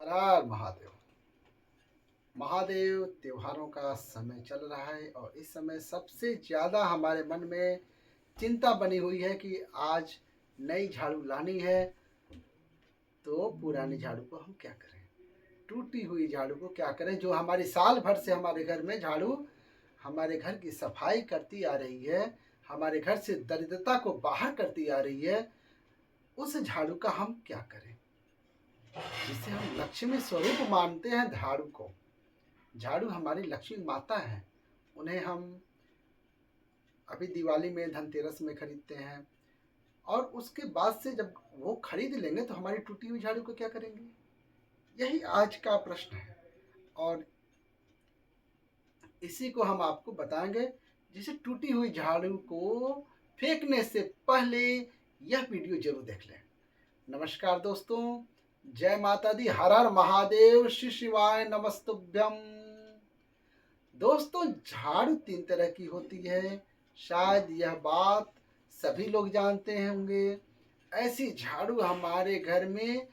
हर हर महादेव। महादेव त्योहारों का समय चल रहा है और इस समय सबसे ज़्यादा हमारे मन में चिंता बनी हुई है कि आज नई झाड़ू लानी है तो पुरानी झाड़ू को हम क्या करें, टूटी हुई झाड़ू को क्या करें जो हमारी साल भर से हमारे घर में झाड़ू हमारे घर की सफाई करती आ रही है, हमारे घर से दरिद्रता को बाहर करती आ रही है। उस झाड़ू का हम क्या करें जिसे हम लक्ष्मी स्वरूप मानते हैं। झाड़ू को, झाड़ू हमारी लक्ष्मी माता है। उन्हें हम अभी दिवाली में, धनतेरस में खरीदते हैं और उसके बाद से जब वो खरीद लेंगे तो हमारी टूटी हुई झाड़ू को क्या करेंगे, यही आज का प्रश्न है। और इसी को हम आपको बताएंगे। जिसे टूटी हुई झाड़ू को फेंकने से पहले यह वीडियो जरूर देख लें। नमस्कार दोस्तों, जय माता दी, हर हर महादेव, श्री शिवाय नमस्तुभ्यम। दोस्तों, झाड़ू तीन तरह की होती है, शायद यह बात सभी लोग जानते होंगे। ऐसी झाड़ू हमारे घर में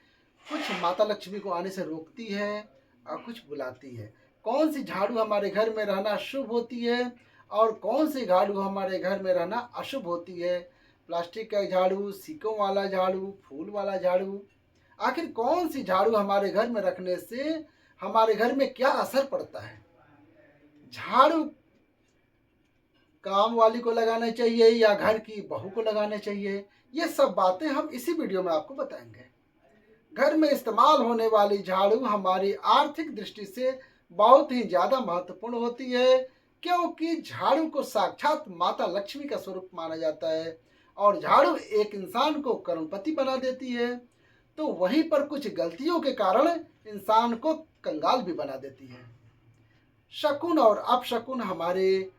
कुछ माता लक्ष्मी को आने से रोकती है और कुछ बुलाती है। कौन सी झाड़ू हमारे घर में रहना शुभ होती है और कौन सी झाड़ू हमारे घर में रहना अशुभ होती है? प्लास्टिक का झाड़ू, सिक्कों वाला झाड़ू, फूल वाला झाड़ू, आखिर कौन सी झाड़ू हमारे घर में रखने से हमारे घर में क्या असर पड़ता है? झाड़ू काम वाली को लगाना चाहिए या घर की बहू को लगाना चाहिए, ये सब बातें हम इसी वीडियो में आपको बताएंगे। घर में इस्तेमाल होने वाली झाड़ू हमारी आर्थिक दृष्टि से बहुत ही ज़्यादा महत्वपूर्ण होती है, क्योंकि झाड़ू को साक्षात माता लक्ष्मी का स्वरूप माना जाता है और झाड़ू एक इंसान को करोड़पति बना देती है, तो वहीं पर कुछ गलतियों के कारण इंसान को कंगाल भी बना देती है। शकुन और अपशकुन हमारे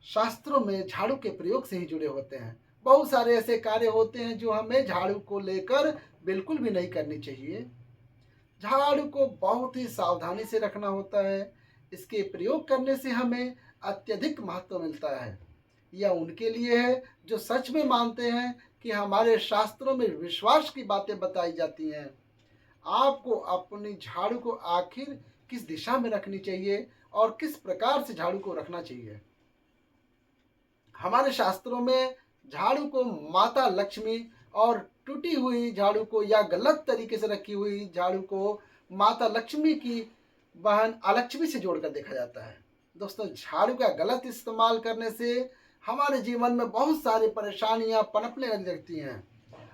शास्त्रों में झाड़ू के प्रयोग से ही जुड़े होते हैं। बहुत सारे ऐसे कार्य होते हैं जो हमें झाड़ू को लेकर बिल्कुल भी नहीं करनी चाहिए। झाड़ू को बहुत ही सावधानी से रखना होता है। इसके प्रयोग करने से हमें अत्यधिक महत्व मिलता है। यह उनके लिए है जो सच में मानते हैं कि हमारे शास्त्रों में विश्वास की बातें बताई जाती हैं। आपको अपनी झाड़ू को आखिर किस दिशा में रखनी चाहिए और किस प्रकार से झाड़ू को रखना चाहिए? हमारे शास्त्रों में झाड़ू को माता लक्ष्मी और टूटी हुई झाड़ू को या गलत तरीके से रखी हुई झाड़ू को माता लक्ष्मी की बहन अलक्ष्मी से जोड़कर देखा जाता है। दोस्तों, झाड़ू का गलत इस्तेमाल करने से हमारे जीवन में बहुत सारी परेशानियां पनपने लग जाती हैं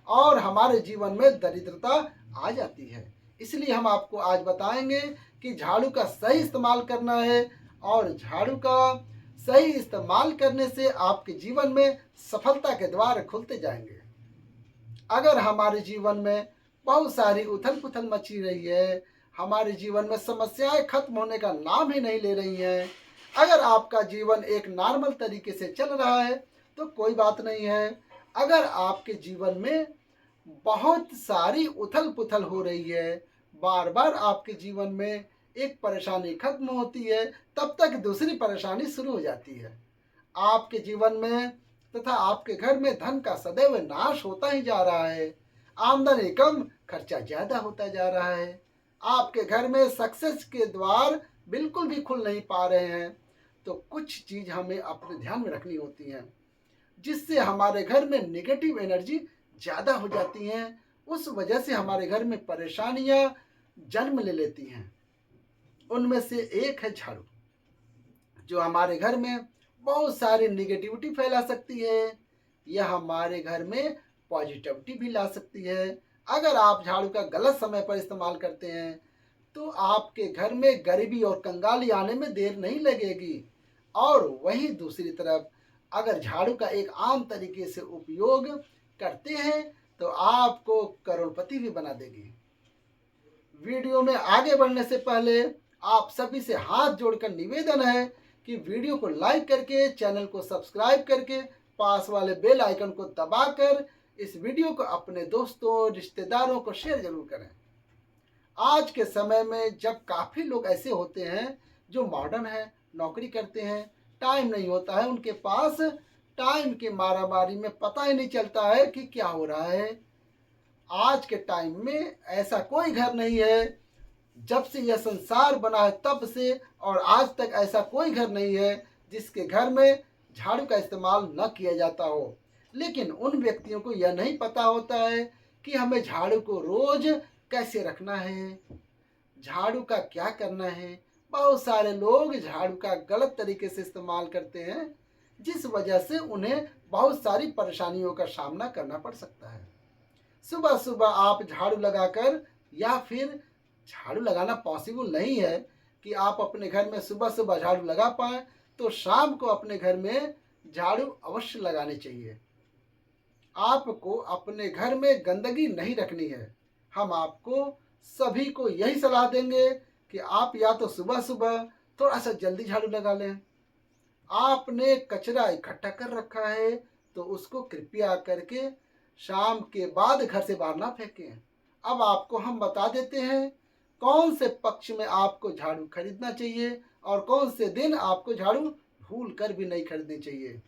और हमारे जीवन में दरिद्रता आ जाती है। इसलिए हम आपको आज बताएंगे कि झाड़ू का सही इस्तेमाल करना है और झाड़ू का सही इस्तेमाल करने से आपके जीवन में सफलता के द्वार खुलते जाएंगे। अगर हमारे जीवन में बहुत सारी उथल पुथल मची रही है, हमारे जीवन में समस्याएं खत्म होने का नाम ही नहीं ले रही हैं, अगर आपका जीवन एक नॉर्मल तरीके से चल रहा है तो कोई बात नहीं है। अगर आपके जीवन में बहुत सारी उथल पुथल हो रही है, बार बार आपके जीवन में एक परेशानी खत्म होती है, तब तक दूसरी परेशानी शुरू हो जाती है। आपके जीवन में तथा आपके घर में धन का सदैव नाश होता ही जा रहा है। आमदनी कम, खर्चा ज्यादा होता जा रहा है। आपके घर में सक्सेस के द्वार बिल्कुल भी खुल नहीं पा रहे हैं। तो कुछ चीज हमें अपने ध्यान में रखनी होती हैं जिससे हमारे घर में नेगेटिव एनर्जी ज़्यादा हो जाती हैं। उस वजह से हमारे घर में परेशानियां जन्म ले लेती हैं। उनमें से एक है झाड़ू, जो हमारे घर में बहुत सारी निगेटिविटी फैला सकती है। यह हमारे घर में पॉजिटिविटी भी ला सकती है। अगर आप झाड़ू का गलत समय पर इस्तेमाल करते हैं तो आपके घर में गरीबी और कंगाली आने में देर नहीं लगेगी। और वहीं दूसरी तरफ अगर झाड़ू का एक आम तरीके से उपयोग करते हैं तो आपको करोड़पति भी बना देगी। वीडियो में आगे बढ़ने से पहले आप सभी से हाथ जोड़कर निवेदन है कि वीडियो को लाइक करके, चैनल को सब्सक्राइब करके, पास वाले बेल आइकन को दबाकर इस वीडियो को अपने दोस्तों, रिश्तेदारों को शेयर जरूर करें। आज के समय में जब काफ़ी लोग ऐसे होते हैं जो मॉडर्न है, नौकरी करते हैं, टाइम नहीं होता है उनके पास, टाइम के मारामारी में पता ही नहीं चलता है कि क्या हो रहा है। आज के टाइम में ऐसा कोई घर नहीं है, जब से यह संसार बना है तब से और आज तक ऐसा कोई घर नहीं है जिसके घर में झाड़ू का इस्तेमाल न किया जाता हो। लेकिन उन व्यक्तियों को यह नहीं पता होता है कि हमें झाड़ू को रोज कैसे रखना है, झाड़ू का क्या करना है। बहुत सारे लोग झाड़ू का गलत तरीके से इस्तेमाल करते हैं, जिस वजह से उन्हें बहुत सारी परेशानियों का सामना करना पड़ सकता है। सुबह सुबह आप झाड़ू लगाकर, या फिर झाड़ू लगाना पॉसिबल नहीं है कि आप अपने घर में सुबह सुबह झाड़ू लगा पाएँ, तो शाम को अपने घर में झाड़ू अवश्य लगानी चाहिए। आपको अपने घर में गंदगी नहीं रखनी है। हम आपको सभी को यही सलाह देंगे कि आप या तो सुबह सुबह थोड़ा सा जल्दी झाड़ू लगा लें। आपने कचरा इकट्ठा कर रखा है तो उसको कृपया करके शाम के बाद घर से बाहर ना फेंकें। अब आपको हम बता देते हैं कौन से पक्ष में आपको झाड़ू खरीदना चाहिए और कौन से दिन आपको झाड़ू भूल कर भी नहीं खरीदनी चाहिए।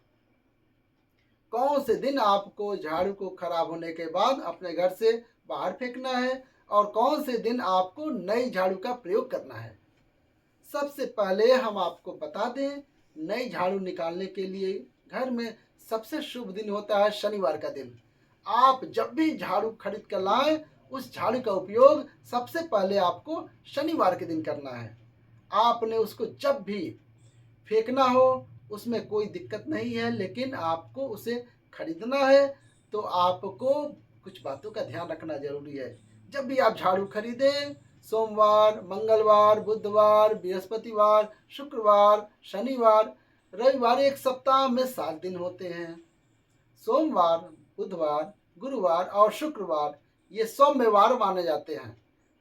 कौन से दिन आपको झाड़ू को खराब होने के बाद अपने घर से बाहर फेंकना है और कौन से दिन आपको नई झाड़ू का प्रयोग करना है। सबसे पहले हम आपको बता दें, नई झाड़ू निकालने के लिए घर में सबसे शुभ दिन होता है शनिवार का दिन। आप जब भी झाड़ू खरीद कर लाएं, उस झाड़ू का उपयोग सबसे पहले आपको शनिवार के दिन करना है। आपने उसको जब भी फेंकना हो उसमें कोई दिक्कत नहीं है, लेकिन आपको उसे खरीदना है तो आपको कुछ बातों का ध्यान रखना जरूरी है। जब भी आप झाड़ू खरीदें, सोमवार, मंगलवार, बुधवार, बृहस्पतिवार, शुक्रवार, शनिवार, रविवार, एक सप्ताह में 7 दिन होते हैं। सोमवार, बुधवार, गुरुवार और शुक्रवार ये सौम्यवार माने जाते हैं।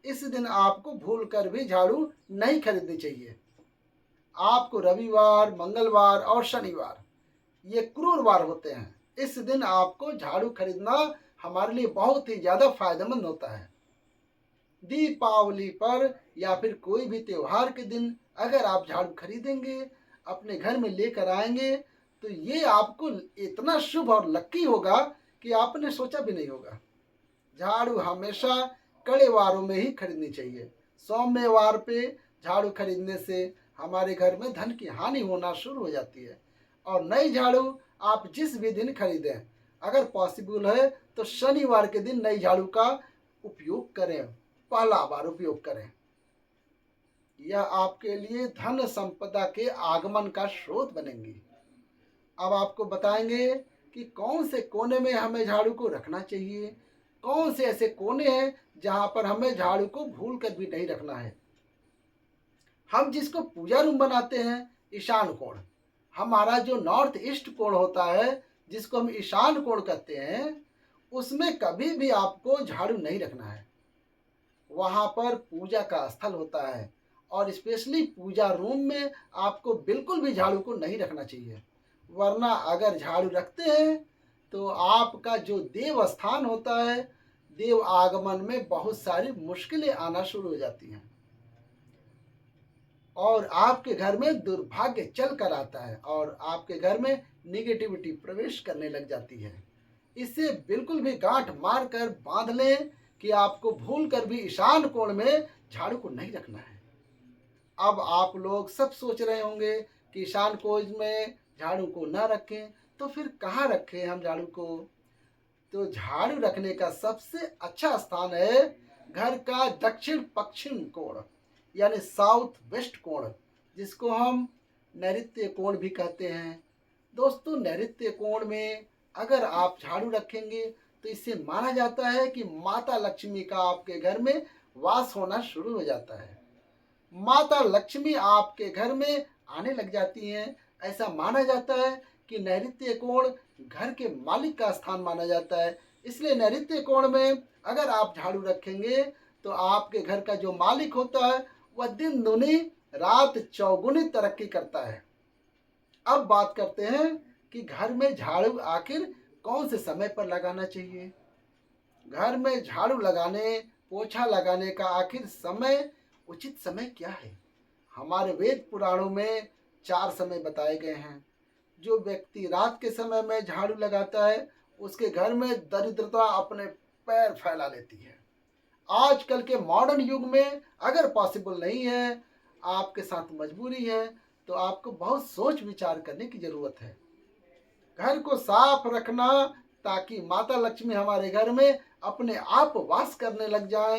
इस दिन आपको भूल कर भी झाड़ू नहीं खरीदनी चाहिए। आपको रविवार, मंगलवार और शनिवार ये क्रूरवार होते हैं। इस दिन आपको झाड़ू खरीदना हमारे लिए बहुत ही ज़्यादा फायदेमंद होता है। दीपावली पर या फिर कोई भी त्योहार के दिन अगर आप झाड़ू खरीदेंगे, अपने घर में लेकर आएंगे, तो ये आपको इतना शुभ और लक्की होगा कि आपने सोचा भी नहीं होगा। झाड़ू हमेशा कड़े वारों में ही खरीदनी चाहिए। सौम्यवार पे झाड़ू खरीदने से हमारे घर में धन की हानि होना शुरू हो जाती है। और नई झाड़ू आप जिस भी दिन खरीदें, अगर पॉसिबल है तो शनिवार के दिन नई झाड़ू का उपयोग करें, पहला बार उपयोग करें। यह आपके लिए धन संपदा के आगमन का स्रोत बनेंगी। अब आपको बताएंगे कि कौन से कोने में हमें झाड़ू को रखना चाहिए, कौन से ऐसे कोने हैं जहां पर हमें झाड़ू को भूल कर भी नहीं रखना है। हम जिसको पूजा रूम बनाते हैं, ईशान कोण, हमारा जो नॉर्थ ईस्ट कोण होता है जिसको हम ईशान कोण कहते हैं, उसमें कभी भी आपको झाड़ू नहीं रखना है। वहाँ पर पूजा का स्थल होता है और स्पेशली पूजा रूम में आपको बिल्कुल भी झाड़ू को नहीं रखना चाहिए। वरना अगर झाड़ू रखते हैं तो आपका जो देव स्थान होता है, देव आगमन में बहुत सारी मुश्किलें आना शुरू हो जाती हैं और आपके घर में दुर्भाग्य चल कर आता है और आपके घर में निगेटिविटी प्रवेश करने लग जाती है। इससे बिल्कुल भी गांठ मार कर बांध लें कि आपको भूल कर भी ईशान कोण में झाड़ू को नहीं रखना है। अब आप लोग सब सोच रहे होंगे कि ईशान कोण में झाड़ू को ना रखें, तो फिर कहाँ रखें हम झाड़ू को। तो झाड़ू रखने का सबसे अच्छा स्थान है घर का दक्षिण पश्चिम कोण, यानी साउथ वेस्ट कोण, जिसको हम नैऋत्य कोण भी कहते हैं। दोस्तों, नैऋत्य कोण में अगर आप झाड़ू रखेंगे तो इससे माना जाता है कि माता लक्ष्मी का आपके घर में वास होना शुरू हो जाता है। माता लक्ष्मी आपके घर में आने लग जाती हैं। ऐसा माना जाता है कि नैऋत्य कोण घर के मालिक का स्थान माना जाता है। इसलिए नैऋत्य कोण में अगर आप झाड़ू रखेंगे तो आपके घर का जो मालिक होता है वह दिन दुनी रात चौगुनी तरक्की करता है। अब बात करते हैं कि घर में झाड़ू आखिर कौन से समय पर लगाना चाहिए। घर में झाड़ू लगाने, पोछा लगाने का आखिर समय, उचित समय क्या है। हमारे वेद पुराणों में 4 समय बताए गए हैं। जो व्यक्ति रात के समय में झाड़ू लगाता है उसके घर में दरिद्रता अपने पैर फैला लेती है। आजकल के मॉडर्न युग में अगर पॉसिबल नहीं है, आपके साथ मजबूरी है, तो आपको बहुत सोच विचार करने की ज़रूरत है। घर को साफ रखना ताकि माता लक्ष्मी हमारे घर में अपने आप वास करने लग जाए।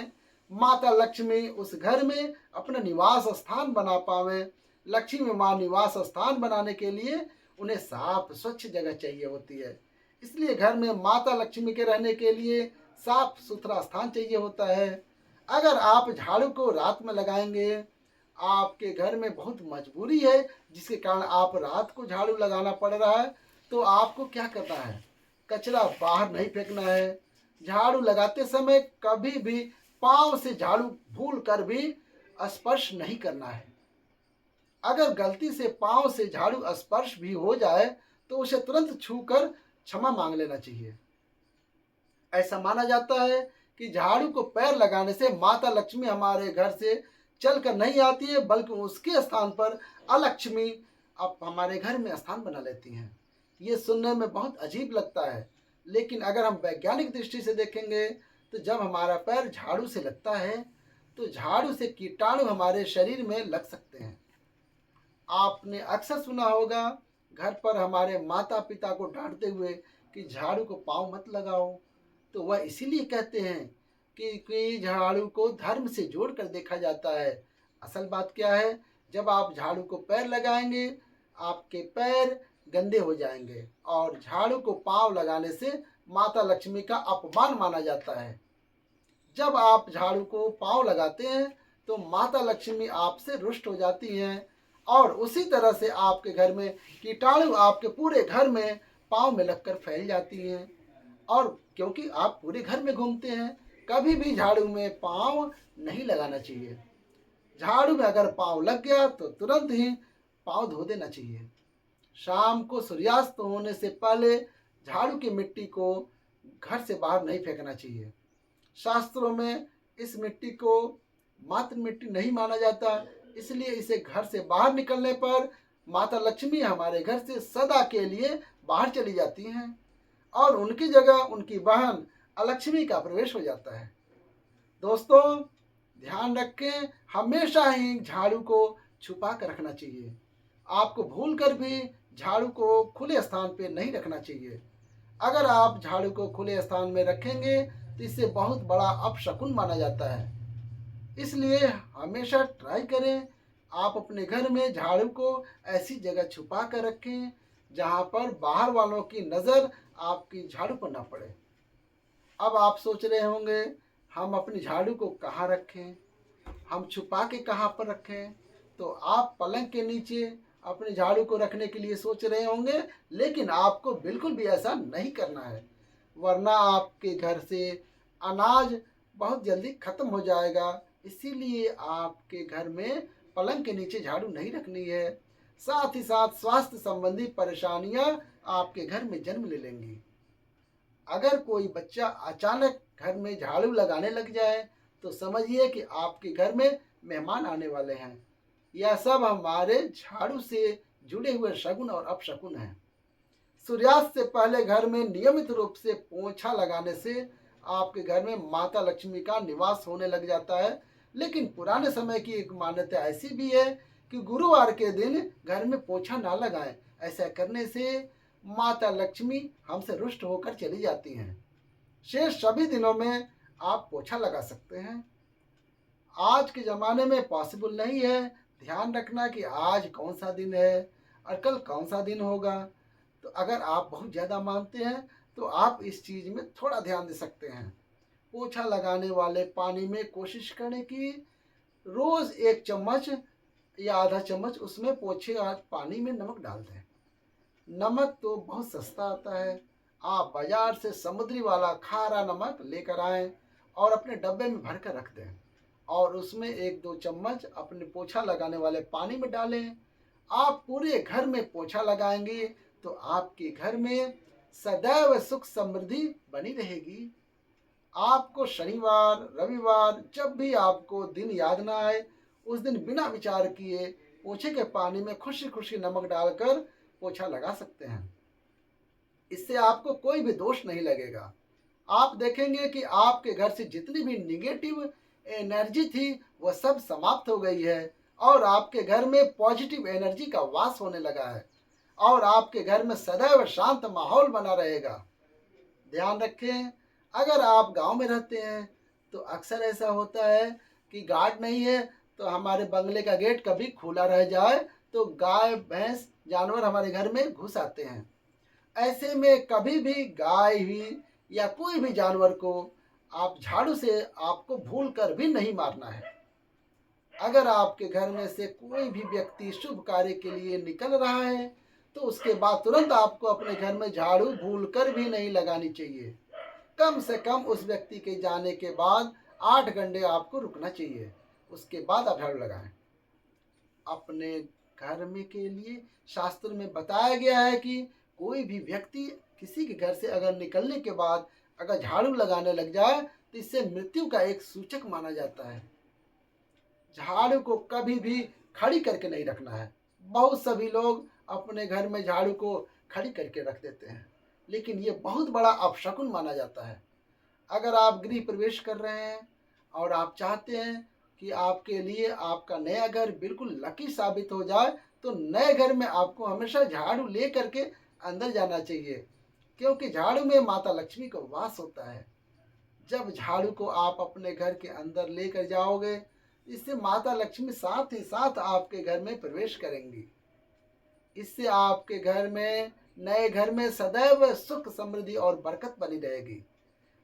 माता लक्ष्मी उस घर में अपना निवास स्थान बना पावे। लक्ष्मी माँ निवास स्थान बनाने के लिए उन्हें साफ स्वच्छ जगह चाहिए होती है। इसलिए घर में माता लक्ष्मी के रहने के लिए साफ सुथरा स्थान चाहिए होता है। अगर आप झाड़ू को रात में लगाएंगे, आपके घर में बहुत मजबूरी है जिसके कारण आप रात को झाड़ू लगाना पड़ रहा है, तो आपको क्या करना है, कचरा बाहर नहीं फेंकना है। झाड़ू लगाते समय कभी भी पांव से झाड़ू भूल कर भी स्पर्श नहीं करना है। अगर गलती से पांव से झाड़ू स्पर्श भी हो जाए तो उसे तुरंत छूकर क्षमा मांग लेना चाहिए। ऐसा माना जाता है कि झाड़ू को पैर लगाने से माता लक्ष्मी हमारे घर से चलकर नहीं आती है, बल्कि उसके स्थान पर अलक्ष्मी अब हमारे घर में स्थान बना लेती हैं। ये सुनने में बहुत अजीब लगता है, लेकिन अगर हम वैज्ञानिक दृष्टि से देखेंगे तो जब हमारा पैर झाड़ू से लगता है तो झाड़ू से कीटाणु हमारे शरीर में लग सकते हैं। आपने अक्सर सुना होगा घर पर हमारे माता पिता को डांटते हुए कि झाड़ू को पाँव मत लगाओ, तो वह इसीलिए कहते हैं कि झाड़ू को धर्म से जोड़कर देखा जाता है। असल बात क्या है, जब आप झाड़ू को पैर लगाएंगे, आपके पैर गंदे हो जाएंगे और झाड़ू को पाँव लगाने से माता लक्ष्मी का अपमान माना जाता है। जब आप झाड़ू को पाँव लगाते हैं तो माता लक्ष्मी आपसे रुष्ट हो जाती हैं और उसी तरह से आपके घर में कीटाणु आपके पूरे घर में पाँव में लगकर फैल जाती हैं। और क्योंकि आप पूरे घर में घूमते हैं, कभी भी झाड़ू में पाँव नहीं लगाना चाहिए। झाड़ू में अगर पाँव लग गया तो तुरंत ही पाँव धो देना चाहिए। शाम को सूर्यास्त होने से पहले झाड़ू की मिट्टी को घर से बाहर नहीं फेंकना चाहिए। शास्त्रों में इस मिट्टी को मात्र मिट्टी नहीं माना जाता, इसलिए इसे घर से बाहर निकलने पर माता लक्ष्मी हमारे घर से सदा के लिए बाहर चली जाती हैं और उनकी जगह उनकी बहन अलक्ष्मी का प्रवेश हो जाता है। दोस्तों, ध्यान रखें, हमेशा ही झाड़ू को छुपा कर रखना चाहिए। आपको भूल कर भी झाड़ू को खुले स्थान पे नहीं रखना चाहिए। अगर आप झाड़ू को खुले स्थान में रखेंगे तो इससे बहुत बड़ा अपशकुन माना जाता है। इसलिए हमेशा ट्राई करें, आप अपने घर में झाड़ू को ऐसी जगह छुपा कर रखें जहां पर बाहर वालों की नज़र आपकी झाड़ू पर ना पड़े। अब आप सोच रहे होंगे, हम अपनी झाड़ू को कहाँ रखें, हम छुपा के कहाँ पर रखें? तो आप पलंग के नीचे अपने झाड़ू को रखने के लिए सोच रहे होंगे, लेकिन आपको बिल्कुल भी ऐसा नहीं करना है, वरना आपके घर से अनाज बहुत जल्दी खत्म हो जाएगा। इसीलिए आपके घर में पलंग के नीचे झाड़ू नहीं रखनी है। साथ ही साथ स्वास्थ्य संबंधी परेशानियां आपके घर में जन्म ले लेंगी। अगर कोई बच्चा अचानक घर में झाड़ू लगाने लग जाए तो समझिए कि आपके घर में मेहमान आने वाले हैं। यह सब हमारे झाड़ू से जुड़े हुए शगुन और अपशकुन हैं। सूर्यास्त से पहले घर में नियमित रूप से पोंछा लगाने से आपके घर में माता लक्ष्मी का निवास होने लग जाता है। लेकिन पुराने समय की एक मान्यता ऐसी भी है कि गुरुवार के दिन घर में पोंछा ना लगाएं। ऐसा करने से माता लक्ष्मी हमसे रुष्ट होकर चली जाती हैं। शेष सभी दिनों में आप पोछा लगा सकते हैं। आज के ज़माने में पॉसिबल नहीं है। ध्यान रखना कि आज कौन सा दिन है और कल कौन सा दिन होगा। तो अगर आप बहुत ज़्यादा मानते हैं तो आप इस चीज़ में थोड़ा ध्यान दे सकते हैं। पोछा लगाने वाले पानी में कोशिश करें कि रोज़ 1 चम्मच या आधा चम्मच उसमें पोछे और पानी में नमक डाल दें। नमक तो बहुत सस्ता आता है, आप बाज़ार से समुद्री वाला खारा नमक लेकर आएँ और अपने डब्बे में भर कर रख दें और उसमें 1-2 चम्मच अपने पोछा लगाने वाले पानी में डालें। आप पूरे घर में पोछा लगाएंगे तो आपके घर में सदैव सुख समृद्धि बनी रहेगी। आपको शनिवार, रविवार जब भी आपको दिन याद ना आए, उस दिन बिना विचार किए पोछे के पानी में खुशी खुशी नमक डालकर पोछा लगा सकते हैं। इससे आपको कोई भी दोष नहीं लगेगा। आप देखेंगे कि आपके घर से जितनी भी निगेटिव एनर्जी थी वह सब समाप्त हो गई है और आपके घर में पॉजिटिव एनर्जी का वास होने लगा है और आपके घर में सदैव शांत माहौल बना रहेगा। ध्यान रखें, अगर आप गांव में रहते हैं तो अक्सर ऐसा होता है कि गार्ड नहीं है तो हमारे बंगले का गेट कभी खुला रह जाए तो गाय भैंस जानवर हमारे घर में घुस आते हैं। ऐसे में कभी भी गाय हुई या कोई भी जानवर को आप झाड़ू से आपको भूल कर भी नहीं मारना है। अगर आपके घर में से कोई भी व्यक्ति शुभ कार्य के लिए निकल रहा है तो उसके बाद तुरंत आपको अपने घर में झाड़ू भूल कर भी नहीं लगानी चाहिए। कम से कम उस व्यक्ति के जाने के बाद 8 घंटे आपको रुकना चाहिए, उसके बाद आप झाड़ू लगाएं। अपने घर में के लिए शास्त्र में बताया गया है कि कोई भी व्यक्ति किसी के घर से अगर निकलने के बाद अगर झाड़ू लगाने लग जाए तो इससे मृत्यु का एक सूचक माना जाता है। झाड़ू को कभी भी खड़ी करके नहीं रखना है। बहुत सभी लोग अपने घर में झाड़ू को खड़ी करके रख देते हैं, लेकिन ये बहुत बड़ा अपशकुन माना जाता है। अगर आप गृह प्रवेश कर रहे हैं और आप चाहते हैं कि आपके लिए आपका नया घर बिल्कुल लकी साबित हो जाए तो नए घर में आपको हमेशा झाड़ू ले करके अंदर जाना चाहिए, क्योंकि झाड़ू में माता लक्ष्मी का वास होता है। जब झाड़ू को आप अपने घर के अंदर लेकर जाओगे इससे माता लक्ष्मी साथ ही साथ आपके घर में प्रवेश करेंगी। इससे आपके घर में नए घर में सदैव सुख समृद्धि और बरकत बनी रहेगी।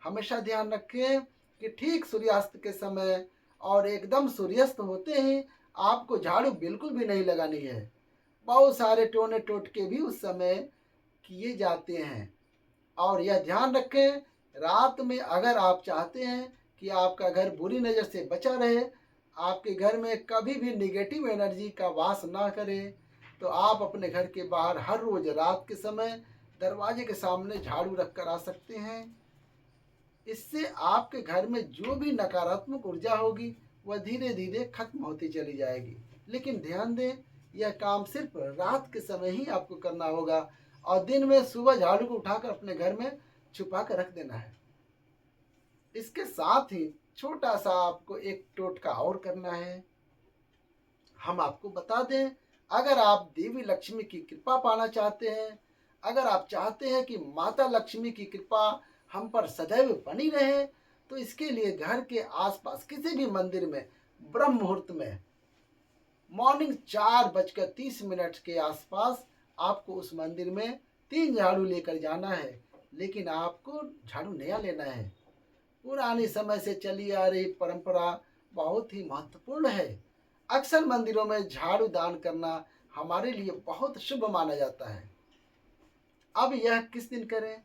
हमेशा ध्यान रखें कि ठीक सूर्यास्त के समय और एकदम सूर्यास्त होते ही आपको झाड़ू बिल्कुल भी नहीं लगानी है। बहुत सारे टोने टोटके भी उस समय किए जाते हैं। और यह ध्यान रखें, रात में अगर आप चाहते हैं कि आपका घर बुरी नज़र से बचा रहे, आपके घर में कभी भी निगेटिव एनर्जी का वास ना करे, तो आप अपने घर के बाहर हर रोज रात के समय दरवाजे के सामने झाड़ू रख कर आ सकते हैं। इससे आपके घर में जो भी नकारात्मक ऊर्जा होगी वह धीरे धीरे खत्म होती चली जाएगी। लेकिन ध्यान दें, यह काम सिर्फ रात के समय ही आपको करना होगा और दिन में सुबह झाड़ू को उठाकर अपने घर में छुपा कर रख देना है। इसके साथ ही छोटा सा आपको एक टोटका और करना है। हम आपको बता दें, अगर आप देवी लक्ष्मी की कृपा पाना चाहते हैं, अगर आप चाहते हैं कि माता लक्ष्मी की कृपा हम पर सदैव बनी रहे, तो इसके लिए घर के आसपास किसी भी मंदिर में ब्रह्म मुहूर्त में मॉर्निंग 4:30 के आसपास आपको उस मंदिर में 3 झाड़ू लेकर जाना है। लेकिन आपको झाड़ू नया लेना है। पुरानी समय से चली आ रही परंपरा बहुत ही महत्वपूर्ण है। अक्सर मंदिरों में झाड़ू दान करना हमारे लिए बहुत शुभ माना जाता है। अब यह किस दिन करें,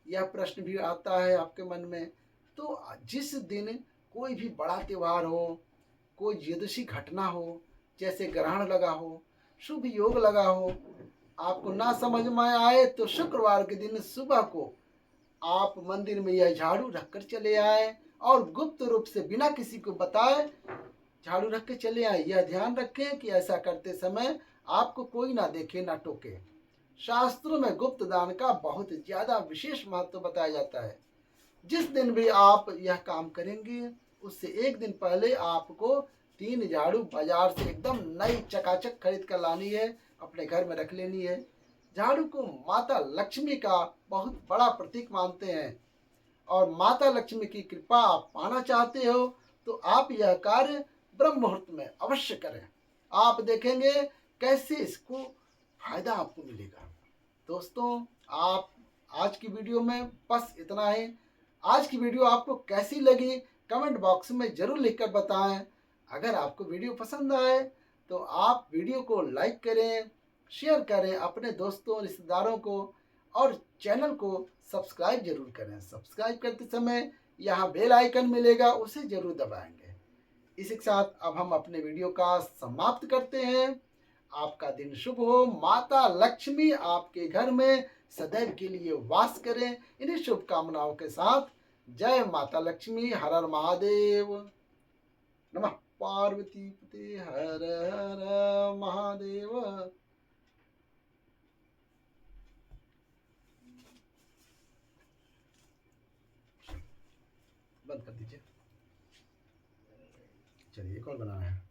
यह प्रश्न भी आता है आपके मन में। तो जिस दिन कोई भी बड़ा त्यौहार हो, कोई ज्योतिषी घटना हो, जैसे ग्रहण लगा हो, शुभ योग लगा हो, आपको ना समझ में आए तो शुक्रवार के दिन सुबह को आप मंदिर में यह झाड़ू रखकर चले आए और गुप्त रूप से बिना किसी को बताए झाड़ू रख के चले आए। यह ध्यान रखें कि ऐसा करते समय आपको कोई ना देखे ना टोके। शास्त्रों में गुप्त दान का बहुत ज्यादा विशेष महत्व बताया जाता है। जिस दिन भी आप यह काम करेंगे उससे एक दिन पहले आपको 3 झाड़ू बाजार से एकदम नई चकाचक खरीद कर लानी है, अपने घर में रख लेनी है। झाड़ू को माता लक्ष्मी का बहुत बड़ा प्रतीक मानते हैं और माता लक्ष्मी की कृपा आप पाना चाहते हो तो आप यह कार्य ब्रह्म मुहूर्त में अवश्य करें। आप देखेंगे कैसे इसको फायदा आपको मिलेगा। दोस्तों, आप आज की वीडियो में बस इतना ही। आज की वीडियो आपको कैसी लगी कमेंट बॉक्स में ज़रूर लिखकर बताएं। अगर आपको वीडियो पसंद आए तो आप वीडियो को लाइक करें, शेयर करें अपने दोस्तों रिश्तेदारों को और चैनल को सब्सक्राइब जरूर करें। सब्सक्राइब करते समय यहाँ बेल आइकन मिलेगा, उसे जरूर दबाएंगे। इसी के साथ अब हम अपने वीडियो का समाप्त करते हैं। आपका दिन शुभ हो। माता लक्ष्मी आपके घर में सदैव के लिए वास करें। इन्हीं शुभकामनाओं के साथ जय माता लक्ष्मी। हर हर महादेव। नमः पार्वती पते। हर हर महादेव। फेविकॉल बनाना है।